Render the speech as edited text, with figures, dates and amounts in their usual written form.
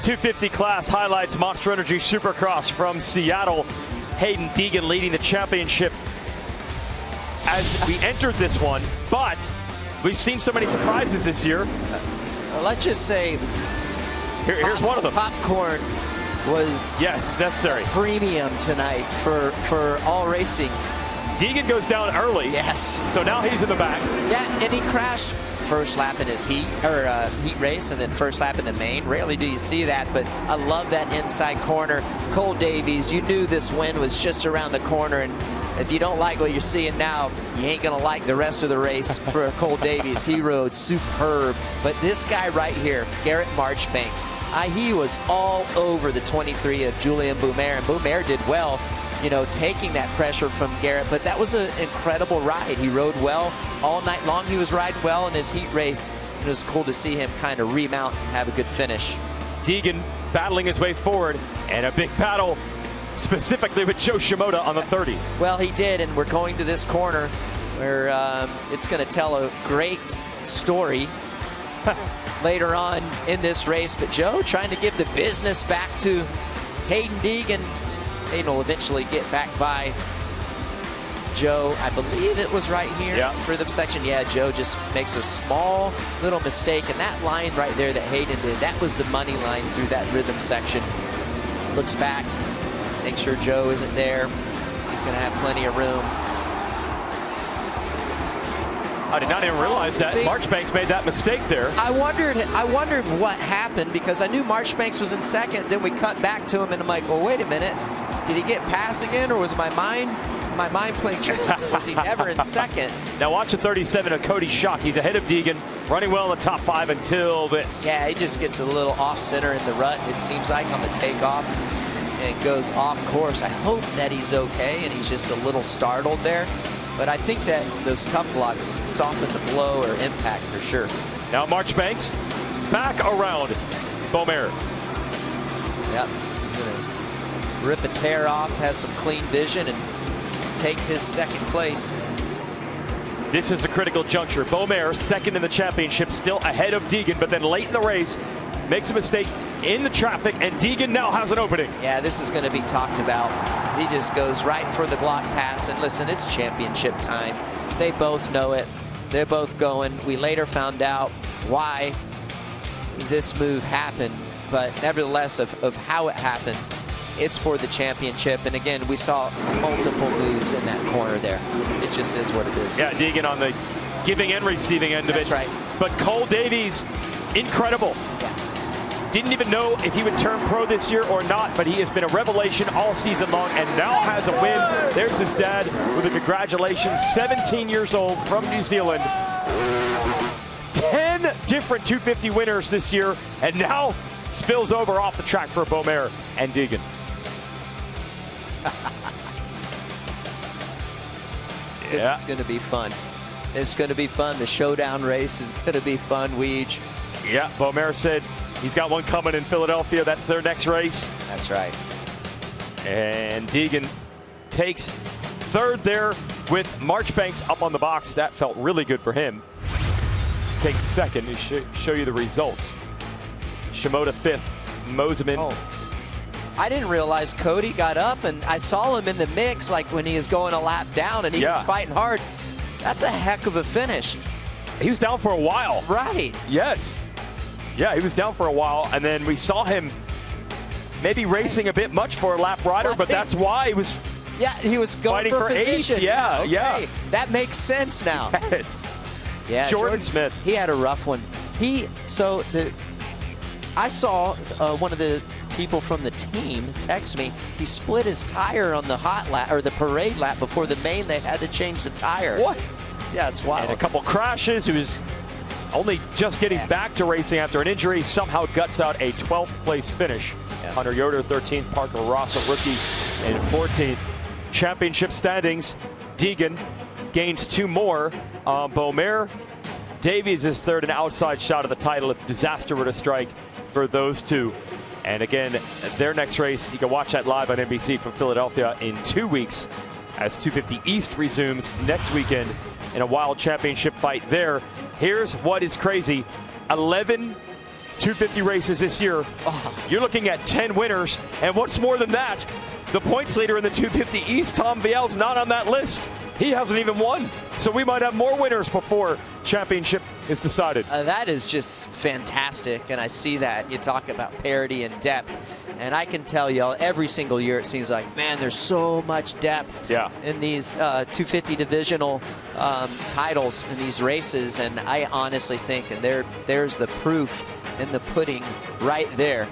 250 class highlights Monster Energy Supercross from Seattle. Hayden Deegan leading the championship as we entered this one, but we've seen so many surprises this year. Let's just say here's one of them. Popcorn was necessary. Premium tonight for all racing. Deegan goes down early. Yes. So now he's in the back. Yeah, and he crashed first lap in his heat race and then first lap in the main. Rarely do you see that, but I love that inside corner. Cole Davies, you knew this win was just around the corner, and if you don't like what you're seeing now, you ain't gonna like the rest of the race for Cole Davies. He rode superb, but this guy right here, Garrett Marchbanks, he was all over the 23 of Julien Boumer, and Boumer did well, you know, taking that pressure from Garrett, but that was an incredible ride. He rode well all night long. He was riding well in his heat race. It was cool to see him kind of remount and have a good finish. Deegan battling his way forward, and a big battle specifically with Joe Shimoda on the 30. Well, he did, and we're going to this corner where it's going to tell a great story later on in this race, but Joe trying to give the business back to Hayden Deegan. Hayden will eventually get back by Joe. I believe it was right here. Yeah. Rhythm section. Yeah, Joe just makes a small little mistake, and that line right there that Hayden did, that was the money line through that rhythm section. Looks back, makes sure Joe isn't there. He's going to have plenty of room. I did not even realize that Marchbanks made that mistake there. I wondered what happened, because I knew Marchbanks was in second. Then we cut back to him, and I'm like, well, wait a minute. Did he get past again, or was my mind playing tricks? Was he never in second? Now watch the 37 of Cody Schock. He's ahead of Deegan, running well in the top 5 until this. Yeah, he just gets a little off center in the rut, it seems like, on the takeoff, and goes off course. I hope that he's okay and he's just a little startled there. But I think that those tough blocks soften the blow or impact for sure. Now Marchbanks back around Boumer. Yep, he's gonna rip a tear off, has some clean vision, and take his second place. This is a critical juncture. Boumer, second in the championship, still ahead of Deegan, but then late in the race, makes a mistake in the traffic, and Deegan now has an opening. Yeah, this is going to be talked about. He just goes right for the block pass, and listen, it's championship time. They both know it. They're both going. We later found out why this move happened, but nevertheless, of how it happened, it's for the championship. And again, we saw multiple moves in that corner there. It just is what it is. Yeah, Deegan on the giving and receiving end of it. That's right. But Cole Davies, incredible. Yeah. Didn't even know if he would turn pro this year or not, but he has been a revelation all season long and now has a win. There's his dad with a congratulations. 17 years old from New Zealand. 10 different 250 winners this year, and now spills over off the track for Boumer and Deegan. This is going to be fun. It's going to be fun. The showdown race is going to be fun, Weege. Yeah, Boumer said he's got one coming in Philadelphia. That's their next race. That's right. And Deegan takes third there with Marchbanks up on the box. That felt really good for him. Takes second to show you the results. Shimoda fifth, Moseman. Oh. I didn't realize Cody got up, and I saw him in the mix like when he was going a lap down, and he was fighting hard. That's a heck of a finish. He was down for a while. Right. Yes. Yeah, he was down for a while, and then we saw him maybe racing a bit much for a lap rider, but that's why he was he was going for position. Eighth. Yeah, okay. yeah. That makes sense now. Yes. Yeah, Jordan Smith. He had a rough one. I saw one of the people from the team text me. He split his tire on the hot lap, or the parade lap before the main. They had to change the tire. What? Yeah, it's wild. And a couple crashes. He was only just getting back to racing after an injury. Somehow guts out a 12th place finish. Hunter Yoder 13th, Parker Ross a rookie in 14th. Championship standings, Deegan gains 2 more. Boumer, Davies is third, an outside shot of the title if disaster were to strike for those two. And again, their next race, you can watch that live on NBC from Philadelphia in 2 weeks as 250 East resumes next weekend in a wild championship fight there. Here's what is crazy. 11 250 races this year. You're looking at 10 winners. And what's more than that, the points leader in the 250 East, Tom Viel's not on that list. He hasn't even won. So we might have more winners before championship is decided. That is just fantastic, and I see that. You talk about parity and depth, and I can tell you every single year it seems like, man, there's so much depth in these 250 divisional titles in these races, and I honestly think, and there's the proof in the pudding right there.